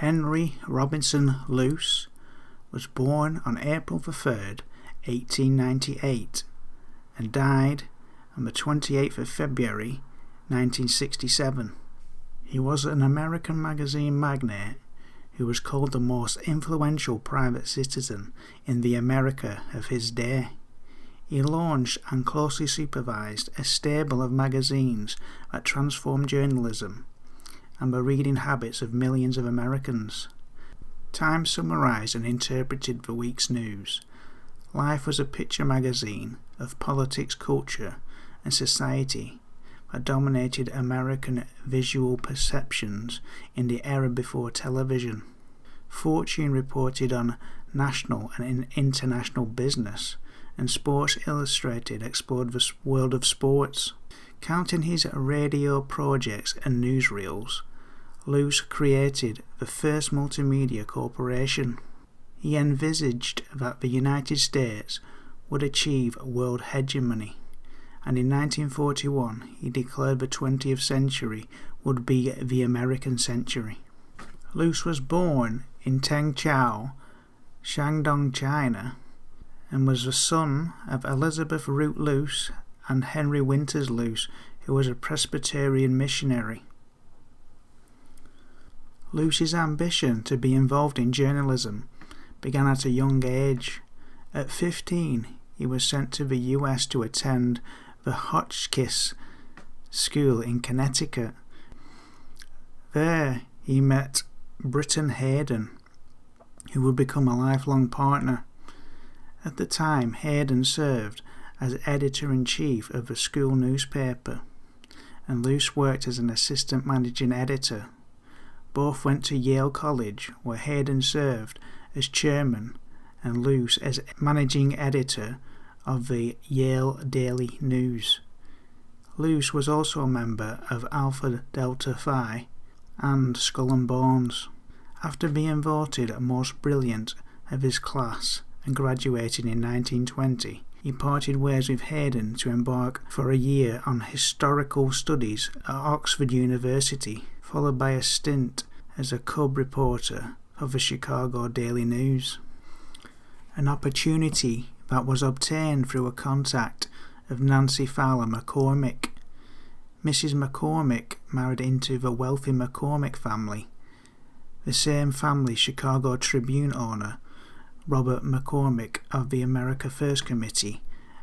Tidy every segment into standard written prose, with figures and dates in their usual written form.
Henry Robinson Luce was born on April 3rd, 1898 and died on the 28th of February 1967. He was an American magazine magnate who was called the most influential private citizen in the America of his day. He launched and closely supervised a stable of magazines that transformed journalism and the reading habits of millions of Americans. Time summarized and interpreted the week's news. Life was a picture magazine of politics, culture, and society that dominated American visual perceptions in the era before television. Fortune reported on national and international business, and Sports Illustrated explored the world of sports. Counting his radio projects and newsreels, Luce created the first multimedia corporation. He envisaged that the United States would achieve world hegemony, and in 1941 he declared the 20th century would be the American century. Luce was born in Tengchao, Shandong, China, and was the son of Elizabeth Root Luce and Henry Winters Luce, who was a Presbyterian missionary. Luce's ambition to be involved in journalism began at a young age. At 15, he was sent to the US to attend the Hotchkiss School in Connecticut. There, he met Britton Hayden, who would become a lifelong partner. At the time, Hayden served as editor-in-chief of the school newspaper, and Luce worked as an assistant managing editor. Both went to Yale College, where Hayden served as chairman and Luce as managing editor of the Yale Daily News. Luce was also a member of Alpha Delta Phi and Skull and Bones. After being voted most brilliant of his class and graduating in 1920, he parted ways with Hayden to embark for a year on historical studies at Oxford University, followed by a stint as a cub reporter of the Chicago Daily News. An opportunity that was obtained through a contact of Nancy Fowler McCormick. Mrs. McCormick married into the wealthy McCormick family, the same family Chicago Tribune owner Robert McCormick of the America First Committee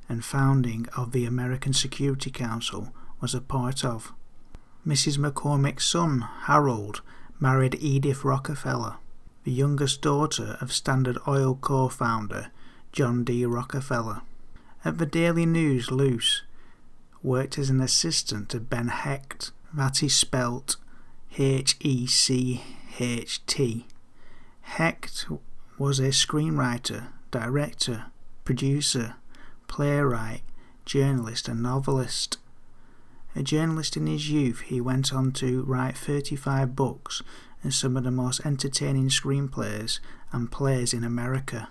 and founding of the American Security Council was a part of. Mrs. McCormick's son, Harold, married Edith Rockefeller, the youngest daughter of Standard Oil co-founder John D. Rockefeller. At the Daily News, Luce worked as an assistant to Ben Hecht, that is spelt Hecht. Hecht was a screenwriter, director, producer, playwright, journalist and novelist. A journalist in his youth, he went on to write 35 books and some of the most entertaining screenplays and plays in America.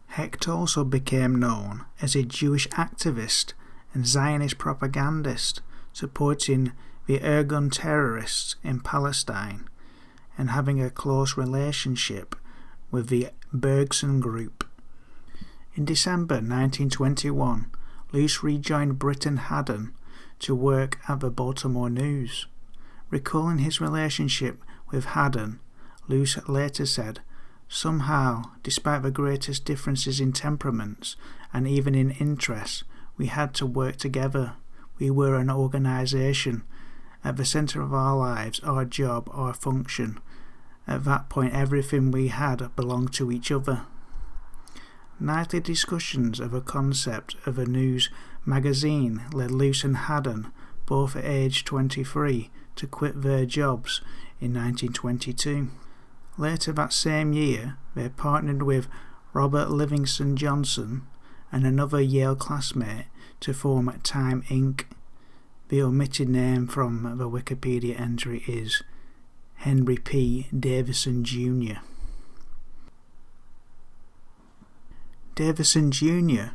Hecht also became known as a Jewish activist and Zionist propagandist, supporting the Irgun terrorists in Palestine and having a close relationship with the Bergson Group. In December 1921, Luce rejoined Britton Hayden to work at the Baltimore News. Recalling his relationship with Hayden, Luce later said, "Somehow, despite the greatest differences in temperaments and even in interests, we had to work together. We were an organization. At the center of our lives, our job, our function. At that point, everything we had belonged to each other." Nightly discussions of a concept of a news magazine led Luce and Hayden, both at age 23, to quit their jobs in 1922. Later that same year, they partnered with Robert Livingston Johnson and another Yale classmate to form Time Inc. The omitted name from the Wikipedia entry is Henry P. Davison Jr. Davison Jr.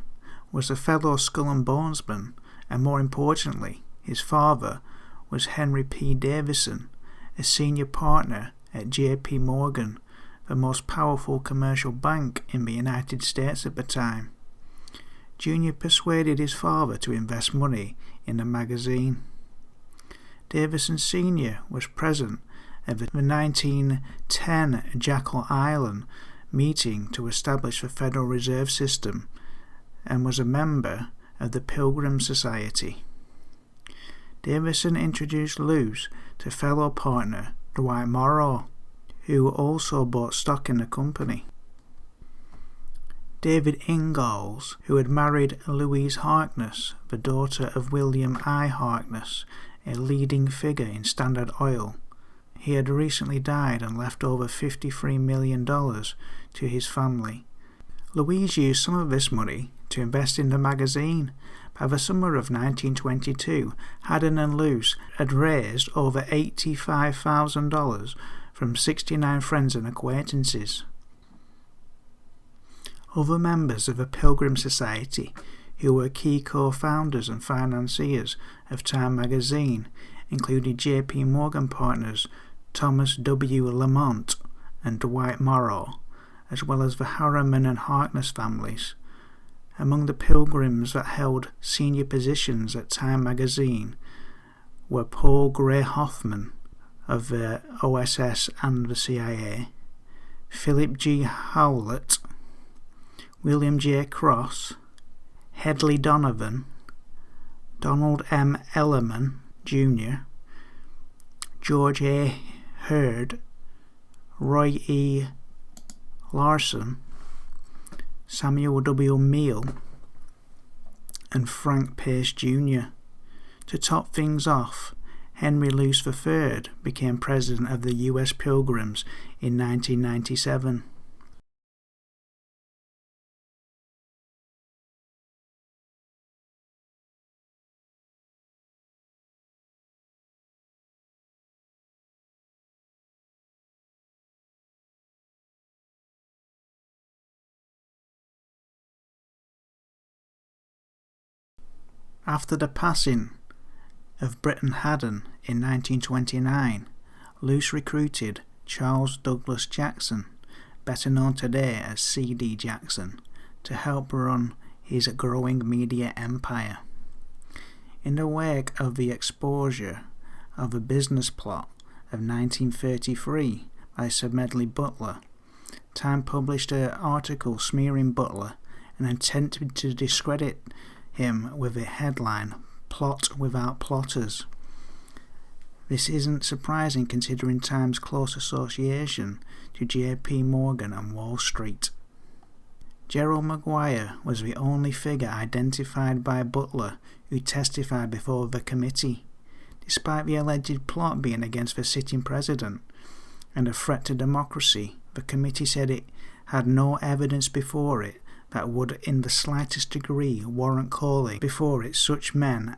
was a fellow Skull and Bonesman, and more importantly, his father was Henry P. Davison, a senior partner at J.P. Morgan, the most powerful commercial bank in the United States at the time. Junior persuaded his father to invest money in the magazine. Davison Sr. was present at the 1910 Jekyll Island meeting to establish the Federal Reserve System and was a member of the Pilgrim Society. Davison introduced Luce to fellow partner Dwight Morrow, who also bought stock in the company. David Ingalls, who had married Louise Harkness, the daughter of William I. Harkness, a leading figure in Standard Oil. He had recently died and left over $53 million to his family. Louise used some of this money to invest in the magazine. By the summer of 1922, Haddon and Luce had raised over $85,000 from 69 friends and acquaintances. Other members of the Pilgrim Society, who were key co-founders and financiers of Time magazine, included J.P. Morgan partners Thomas W. Lamont and Dwight Morrow, as well as the Harriman and Harkness families. Among the Pilgrims that held senior positions at Time magazine were Paul Gray Hoffman of the OSS and the CIA, Philip G. Howlett, William J. Cross, Hedley Donovan, Donald M. Ellerman, Jr., George A. Hurd, Roy E. Larson, Samuel W. Meal, and Frank Pace Jr. To top things off, Henry Luce III became president of the U.S. Pilgrims in 1997. After the passing of Britton Haddon in 1929, Luce recruited Charles Douglas Jackson, better known today as C.D. Jackson, to help run his growing media empire. In the wake of the exposure of a business plot of 1933 by Smedley Butler, Time published an article smearing Butler and attempted to discredit him with a headline, "Plot Without Plotters." This isn't surprising considering Time's close association to J.P. Morgan and Wall Street. Gerald Maguire was the only figure identified by Butler who testified before the committee. Despite the alleged plot being against the sitting president and a threat to democracy, the committee said it had no evidence before it that would in the slightest degree warrant calling before it such men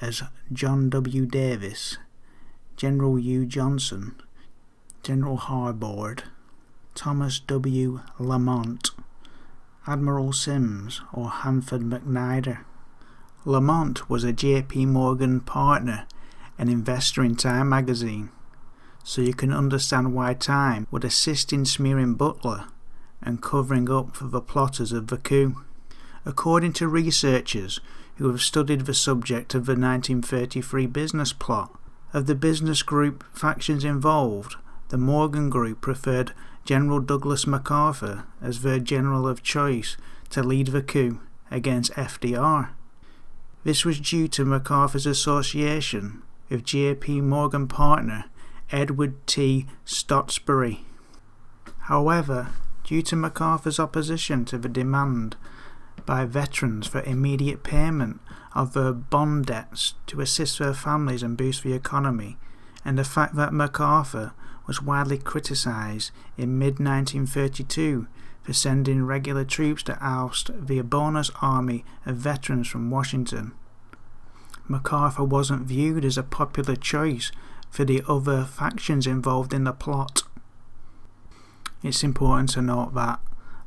as John W. Davis, General U. Johnson, General Harbord, Thomas W. Lamont, Admiral Sims, or Hanford McNider. Lamont was a J.P. Morgan partner and investor in Time magazine, so you can understand why Time would assist in smearing Butler and covering up for the plotters of the coup. According to researchers who have studied the subject of the 1933 business plot, of the business group factions involved, the Morgan group preferred General Douglas MacArthur as their general of choice to lead the coup against FDR. This was due to MacArthur's association with J.P. Morgan partner Edward T. Stottsbury. However, due to MacArthur's opposition to the demand by veterans for immediate payment of their bond debts to assist their families and boost the economy, and the fact that MacArthur was widely criticised in mid-1932 for sending regular troops to oust the bonus army of veterans from Washington, MacArthur wasn't viewed as a popular choice for the other factions involved in the plot. It's important to note that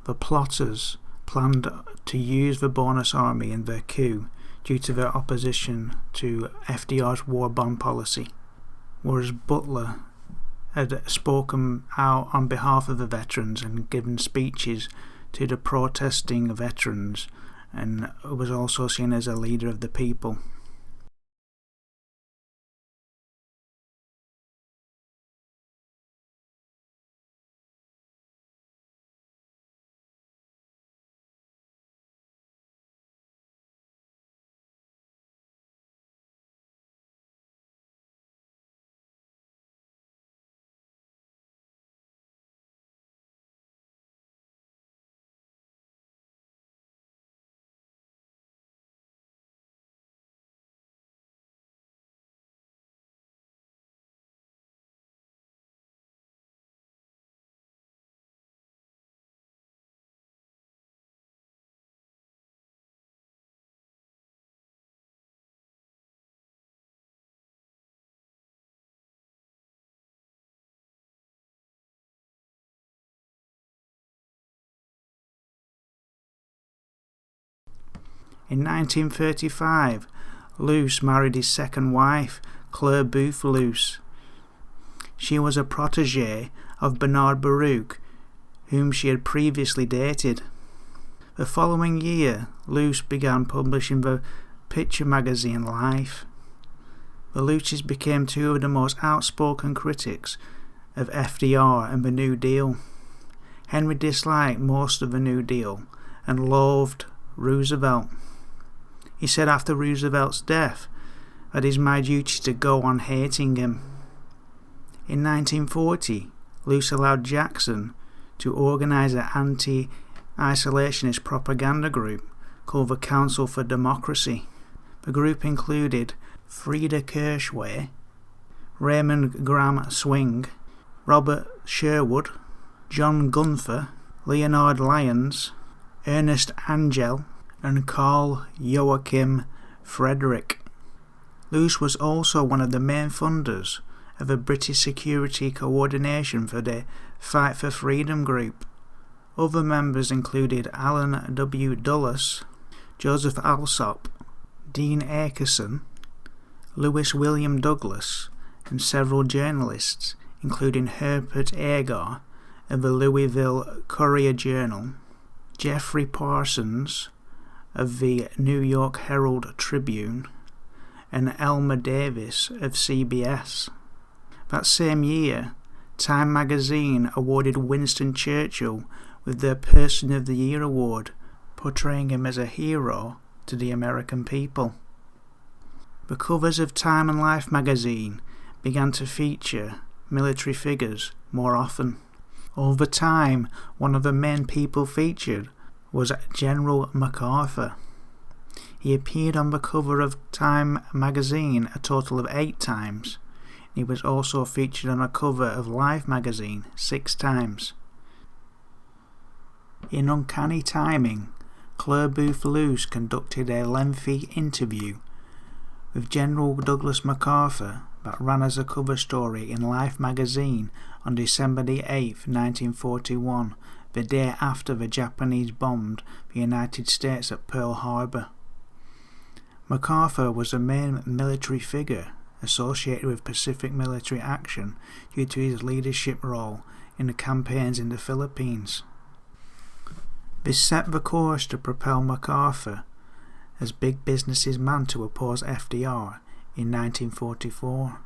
the plotters planned to use the bonus army in their coup due to their opposition to FDR's war bond policy, whereas Butler had spoken out on behalf of the veterans and given speeches to the protesting veterans, and was also seen as a leader of the people. In 1935, Luce married his second wife, Clare Boothe Luce. She was a protégée of Bernard Baruch, whom she had previously dated. The following year, Luce began publishing the picture magazine Life. The Luces became two of the most outspoken critics of FDR and the New Deal. Henry disliked most of the New Deal and loathed Roosevelt. He said after Roosevelt's death that it is my duty to go on hating him. In 1940, Luce allowed Jackson to organise an anti-isolationist propaganda group called the Council for Democracy. The group included Frieda Kirschway, Raymond Graham Swing, Robert Sherwood, John Gunther, Leonard Lyons, Ernest Angell, and Carl Joachim Frederick. Luce was also one of the main funders of a British Security Coordination for the Fight for Freedom group. Other members included Alan W. Dulles, Joseph Alsop, Dean Akerson, Lewis William Douglas, and several journalists, including Herbert Agar of the Louisville Courier-Journal, Jeffrey Parsons of the New York Herald Tribune, and Elmer Davis of CBS. That same year, Time magazine awarded Winston Churchill with their Person of the Year award, portraying him as a hero to the American people. The covers of Time and Life magazine began to feature military figures more often. Over time, one of the main people featured was General MacArthur. He appeared on the cover of Time magazine a total of 8 times. He was also featured on a cover of Life magazine 6 times. In uncanny timing, Clare Boothe Luce conducted a lengthy interview with General Douglas MacArthur that ran as a cover story in Life magazine on December the 8th, 1941, the day after the Japanese bombed the United States at Pearl Harbor. MacArthur was a main military figure associated with Pacific military action due to his leadership role in the campaigns in the Philippines. This set the course to propel MacArthur as big business's man to oppose FDR in 1944.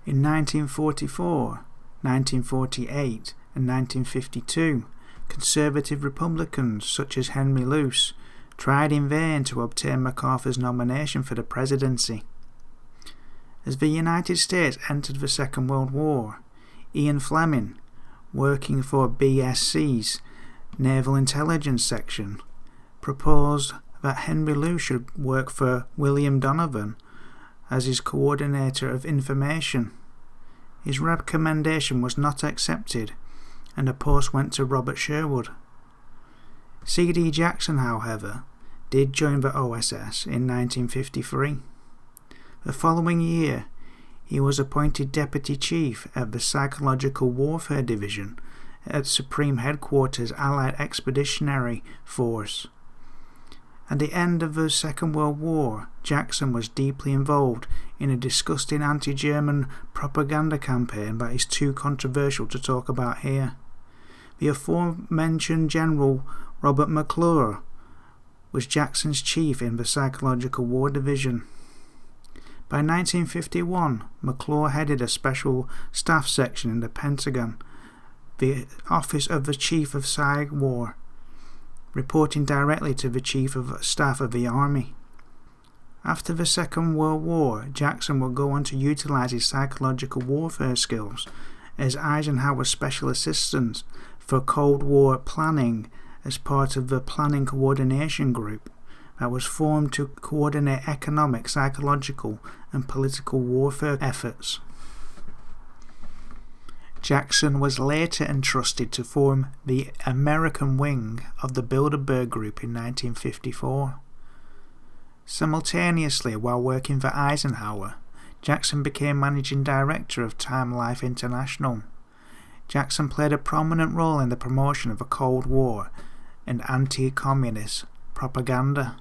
In 1944, 1948 and 1952, conservative Republicans such as Henry Luce tried in vain to obtain MacArthur's nomination for the presidency. As the United States entered the Second World War, Ian Fleming, working for BSC's Naval Intelligence Section, proposed that Henry Luce should work for William Donovan as his coordinator of information. His recommendation was not accepted, and a post went to Robert Sherwood. C.D. Jackson, however, did join the OSS in 1953. The following year, he was appointed Deputy Chief of the Psychological Warfare Division at Supreme Headquarters Allied Expeditionary Force. At the end of the Second World War, Jackson was deeply involved in a disgusting anti-German propaganda campaign that is too controversial to talk about here. The aforementioned General Robert McClure was Jackson's chief in the Psychological War Division. By 1951, McClure headed a special staff section in the Pentagon, the office of the Chief of Psych War, reporting directly to the Chief of Staff of the Army. After the Second World War, Jackson would go on to utilize his psychological warfare skills as Eisenhower's special assistant for Cold War planning as part of the Planning Coordination Group that was formed to coordinate economic, psychological, and political warfare efforts. Jackson was later entrusted to form the American wing of the Bilderberg Group in 1954. Simultaneously, while working for Eisenhower, Jackson became managing director of Time Life International. Jackson played a prominent role in the promotion of the Cold War and anti-communist propaganda.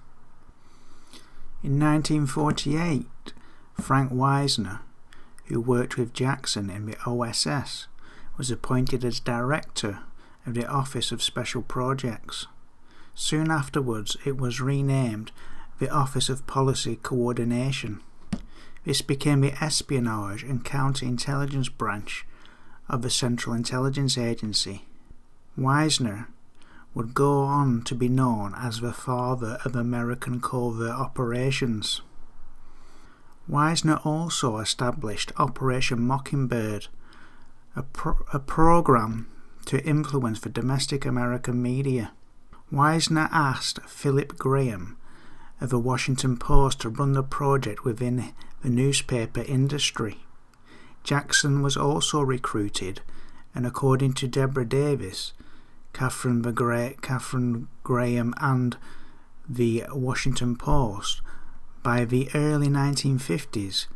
In 1948, Frank Wisner, who worked with Jackson in the OSS, was appointed as director of the Office of Special Projects. Soon afterwards, it was renamed the Office of Policy Coordination. This became the espionage and counterintelligence branch of the Central Intelligence Agency. Wisner would go on to be known as the father of American covert operations. Wisner also established Operation Mockingbird, a program to influence the domestic American media. Wisner asked Philip Graham of the Washington Post to run the project within the newspaper industry. Jackson was also recruited, and according to Deborah Davis, Catherine Graham and the Washington Post, by the early 1950s,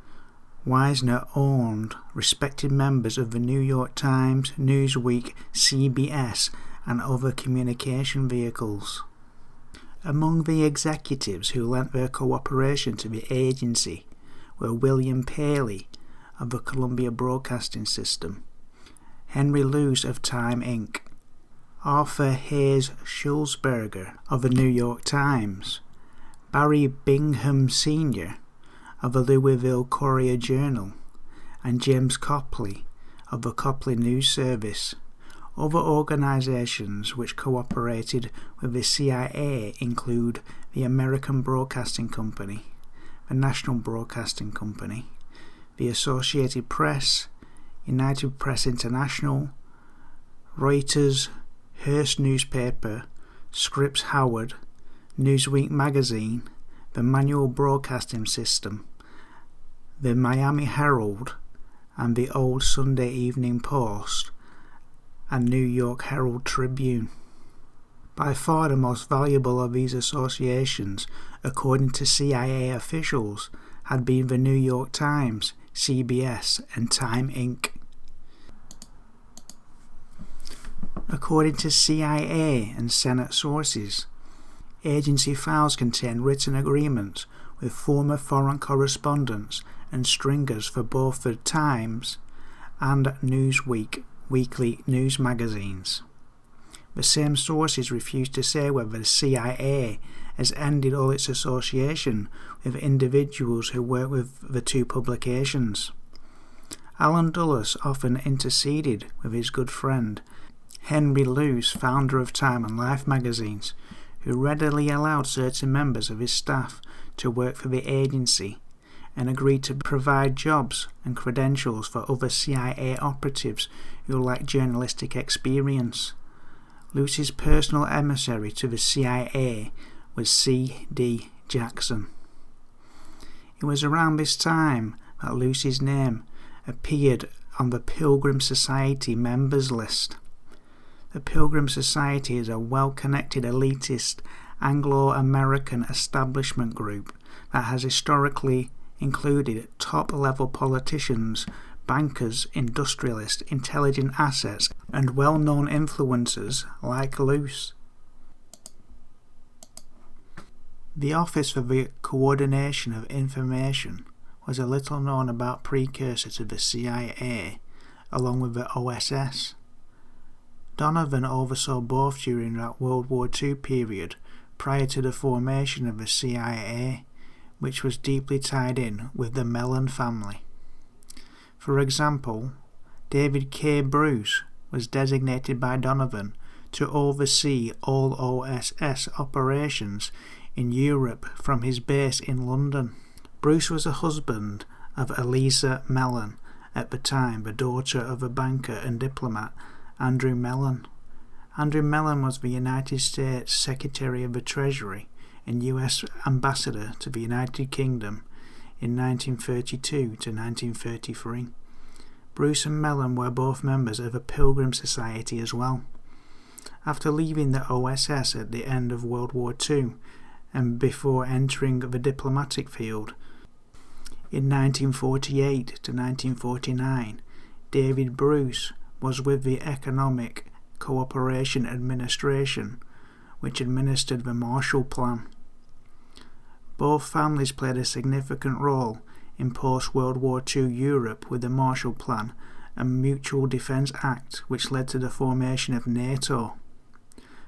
Wisner owned respected members of the New York Times, Newsweek, CBS, and other communication vehicles. Among the executives who lent their cooperation to the agency were William Paley of the Columbia Broadcasting System, Henry Luce of Time Inc., Arthur Hayes Schulzberger of the New York Times, Barry Bingham Sr. of the Louisville Courier-Journal, and James Copley of the Copley News Service. Other organizations which cooperated with the CIA include the American Broadcasting Company, the National Broadcasting Company, the Associated Press, United Press International, Reuters, Hearst Newspaper, Scripps Howard, Newsweek Magazine, the Manual Broadcasting System, the Miami Herald, and the Old Sunday Evening Post and New York Herald Tribune. By far the most valuable of these associations, according to CIA officials, had been the New York Times, CBS, and Time Inc. According to CIA and Senate sources, agency files contain written agreements with former foreign correspondents and stringers for both the Times and Newsweek weekly news magazines. The same sources refuse to say whether the CIA has ended all its association with individuals who work with the two publications. Alan Dulles often interceded with his good friend Henry Luce, founder of Time and Life magazines, who readily allowed certain members of his staff to work for the agency and agreed to provide jobs and credentials for other CIA operatives who lacked journalistic experience. Luce's personal emissary to the CIA was C.D. Jackson. It was around this time that Luce's name appeared on the Pilgrim Society members list. The Pilgrim Society is a well-connected elitist Anglo-American establishment group that has historically included top-level politicians, bankers, industrialists, intelligent assets, and well-known influencers like Luce. The Office for the Coordination of Information was a little known about precursor to the CIA, along with the OSS. Donovan oversaw both during that World War II period prior to the formation of the CIA, which was deeply tied in with the Mellon family. For example, David K. Bruce was designated by Donovan to oversee all OSS operations in Europe from his base in London. Bruce was a husband of Eliza Mellon, at the time the daughter of a banker and diplomat, Andrew Mellon. Andrew Mellon was the United States Secretary of the Treasury and US Ambassador to the United Kingdom in 1932 to 1933. Bruce and Mellon were both members of the Pilgrim Society as well. After leaving the OSS at the end of World War II and before entering the diplomatic field, in 1948 to 1949, David Bruce was with the Economic Cooperation Administration, which administered the Marshall Plan. Both families played a significant role in post-World War II Europe with the Marshall Plan and Mutual Defence Act, which led to the formation of NATO.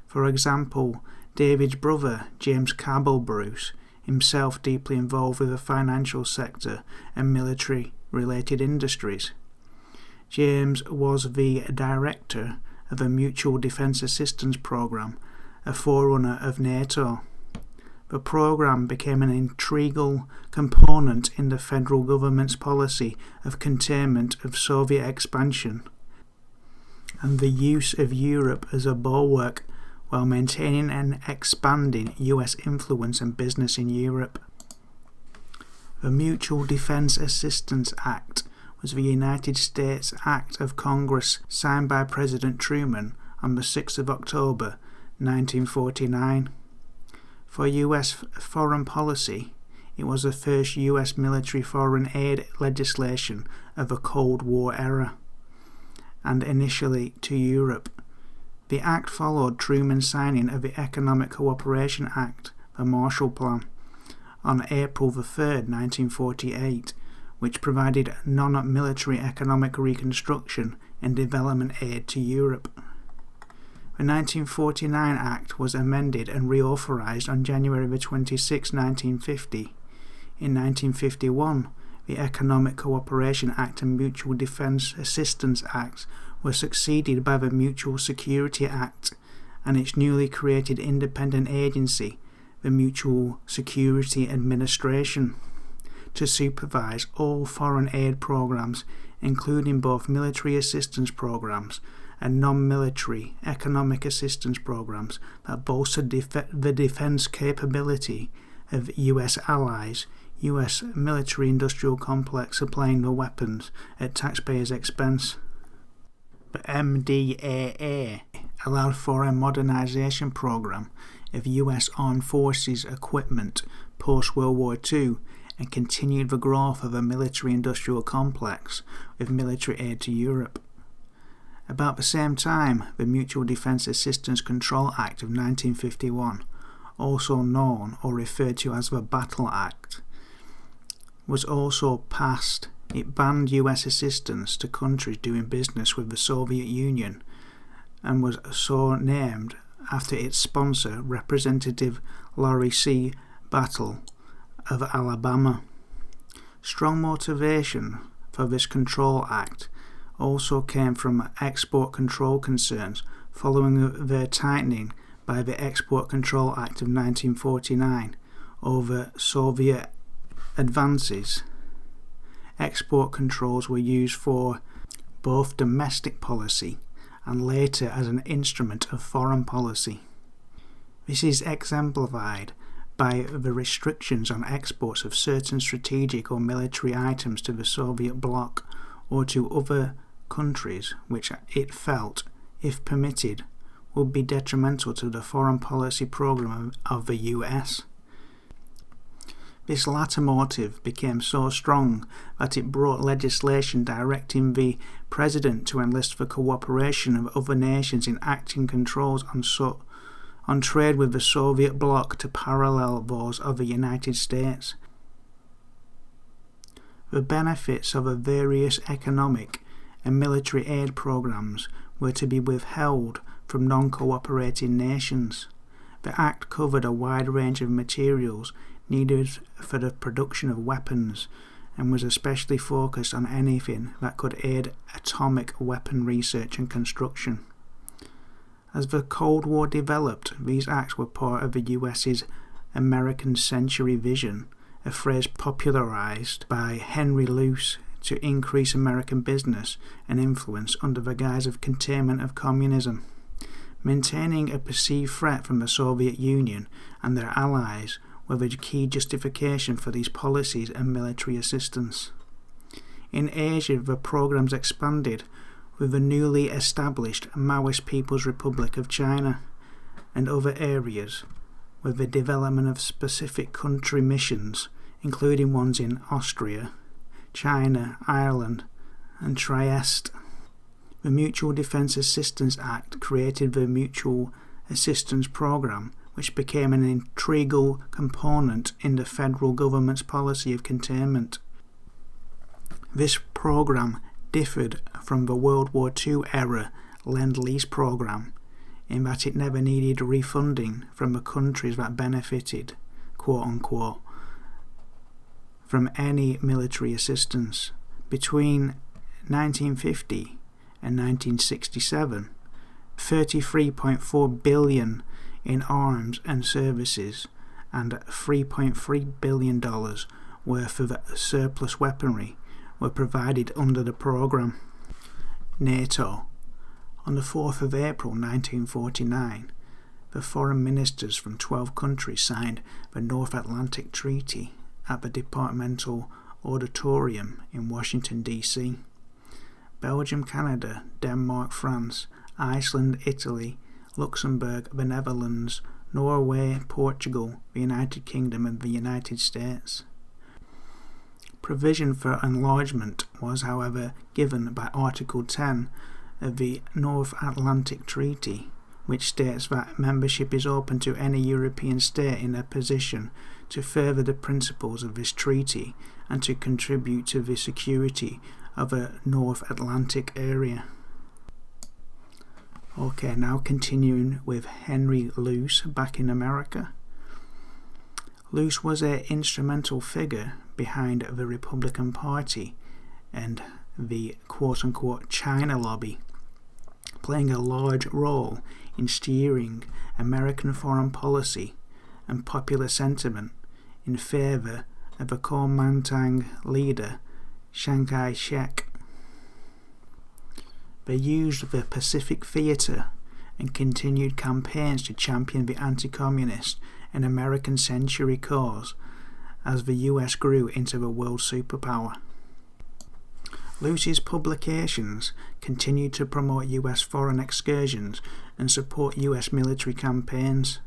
For example, David's brother, James Cabell Bruce, himself deeply involved with the financial sector and military-related industries. James was the director of a Mutual Defence Assistance Programme, a forerunner of NATO. The programme became an integral component in the federal government's policy of containment of Soviet expansion and the use of Europe as a bulwark while maintaining and expanding US influence and business in Europe. The Mutual Defence Assistance Act was the United States Act of Congress signed by President Truman on the 6th of October 1949. For US foreign policy, it was the first US military foreign aid legislation of the Cold War era, and initially to Europe. The Act followed Truman's signing of the Economic Cooperation Act, the Marshall Plan, on April 3, 1948, which provided non-military economic reconstruction and development aid to Europe. The 1949 Act was amended and reauthorized on January 26, 1950. In 1951, the Economic Cooperation Act and Mutual Defence Assistance Act were succeeded by the Mutual Security Act and its newly created independent agency, the Mutual Security Administration, to supervise all foreign aid programs, including both military assistance programs and non-military economic assistance programs that bolstered the defence capability of US allies, US military-industrial complex supplying the weapons at taxpayers' expense. The MDAA allowed for a modernisation program of US armed forces equipment post-World War II and continued the growth of a military-industrial complex with military aid to Europe. About the same time, the Mutual Defence Assistance Control Act of 1951, also known or referred to as the Battle Act, was also passed. It banned US assistance to countries doing business with the Soviet Union and was so named after its sponsor, Representative Laurie C. Battle of Alabama. Strong motivation for this Control Act also came from export control concerns following their tightening by the Export Control Act of 1949 over Soviet advances. Export controls were used for both domestic policy and later as an instrument of foreign policy. This is exemplified by the restrictions on exports of certain strategic or military items to the Soviet bloc or to other countries which it felt, if permitted, would be detrimental to the foreign policy program of the US. This latter motive became so strong that it brought legislation directing the President to enlist the cooperation of other nations in acting controls on trade with the Soviet bloc to parallel those of the United States. The benefits of the various economic and military aid programs were to be withheld from non-cooperating nations. The Act covered a wide range of materials needed for the production of weapons and was especially focused on anything that could aid atomic weapon research and construction. As the Cold War developed, these acts were part of the US's American Century Vision, a phrase popularized by Henry Luce to increase American business and influence under the guise of containment of communism. Maintaining a perceived threat from the Soviet Union and their allies were the key justification for these policies and military assistance. In Asia, the programs expanded with the newly established Maoist People's Republic of China and other areas, with the development of specific country missions, including ones in Austria, China, Ireland, and Trieste. The Mutual Defence Assistance Act created the Mutual Assistance Programme, which became an integral component in the federal government's policy of containment. This programme differed from the World War II era Lend-Lease programme in that it never needed refunding from the countries that benefited, quote-unquote, from any military assistance. Between 1950 and 1967, $33.4 billion in arms and services and $3.3 billion worth of surplus weaponry were provided under the programme. NATO. On the 4th of April 1949, the foreign ministers from 12 countries signed the North Atlantic Treaty at the Departmental Auditorium in Washington, D.C. Belgium, Canada, Denmark, France, Iceland, Italy, Luxembourg, the Netherlands, Norway, Portugal, the United Kingdom and the United States. Provision for enlargement was, however, given by Article 10 of the North Atlantic Treaty, which states that membership is open to any European state in a position to further the principles of this treaty and to contribute to the security of a North Atlantic area. Okay, now continuing with Henry Luce back in America. Luce was an instrumental figure behind the Republican Party and the quote-unquote China lobby, playing a large role in steering American foreign policy and popular sentiment in favour of the Kuomintang leader Chiang Kai-shek. They used the Pacific Theatre and continued campaigns to champion the anti-communist and American century cause as the US grew into the world superpower. Luce's publications continued to promote US foreign excursions and support US military campaigns.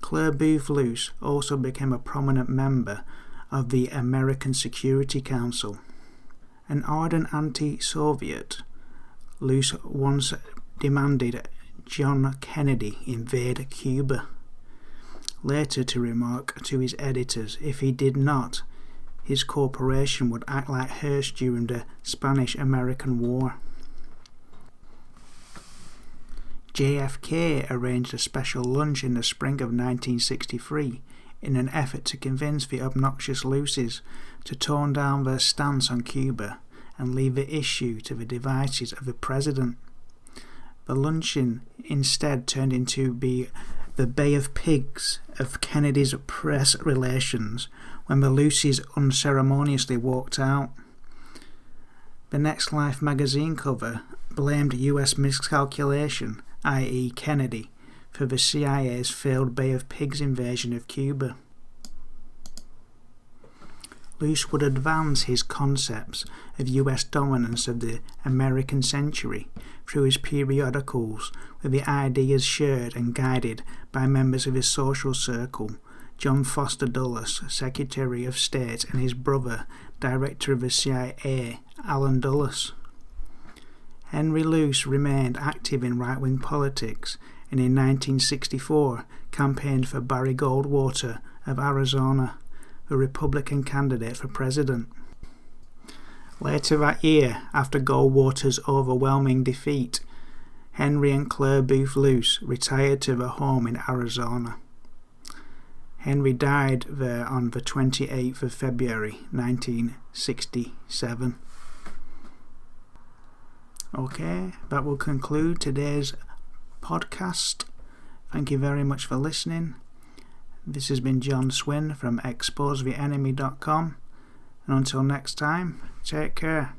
Clare Boothe Luce also became a prominent member of the American Security Council. An ardent anti-Soviet, Luce once demanded John Kennedy invade Cuba, later to remark to his editors if he did not, his corporation would act like Hearst during the Spanish-American War. JFK arranged a special lunch in the spring of 1963 in an effort to convince the obnoxious Luces to tone down their stance on Cuba and leave the issue to the devices of the president. The luncheon instead turned into be the Bay of Pigs of Kennedy's press relations when the Luces unceremoniously walked out. The Next Life magazine cover blamed US miscalculation, i.e. Kennedy, for the CIA's failed Bay of Pigs invasion of Cuba. Luce would advance his concepts of US dominance of the American century through his periodicals with the ideas shared and guided by members of his social circle, John Foster Dulles, Secretary of State, and his brother, Director of the CIA, Allen Dulles. Henry Luce remained active in right-wing politics and in 1964 campaigned for Barry Goldwater of Arizona, the Republican candidate for president. Later that year, after Goldwater's overwhelming defeat, Henry and Clare Boothe Luce retired to their home in Arizona. Henry died there on the 28th of February 1967. Okay, that will conclude today's podcast. Thank you very much for listening. This has been Jon Swinn from exposetheenemy.com, and until next time, take care.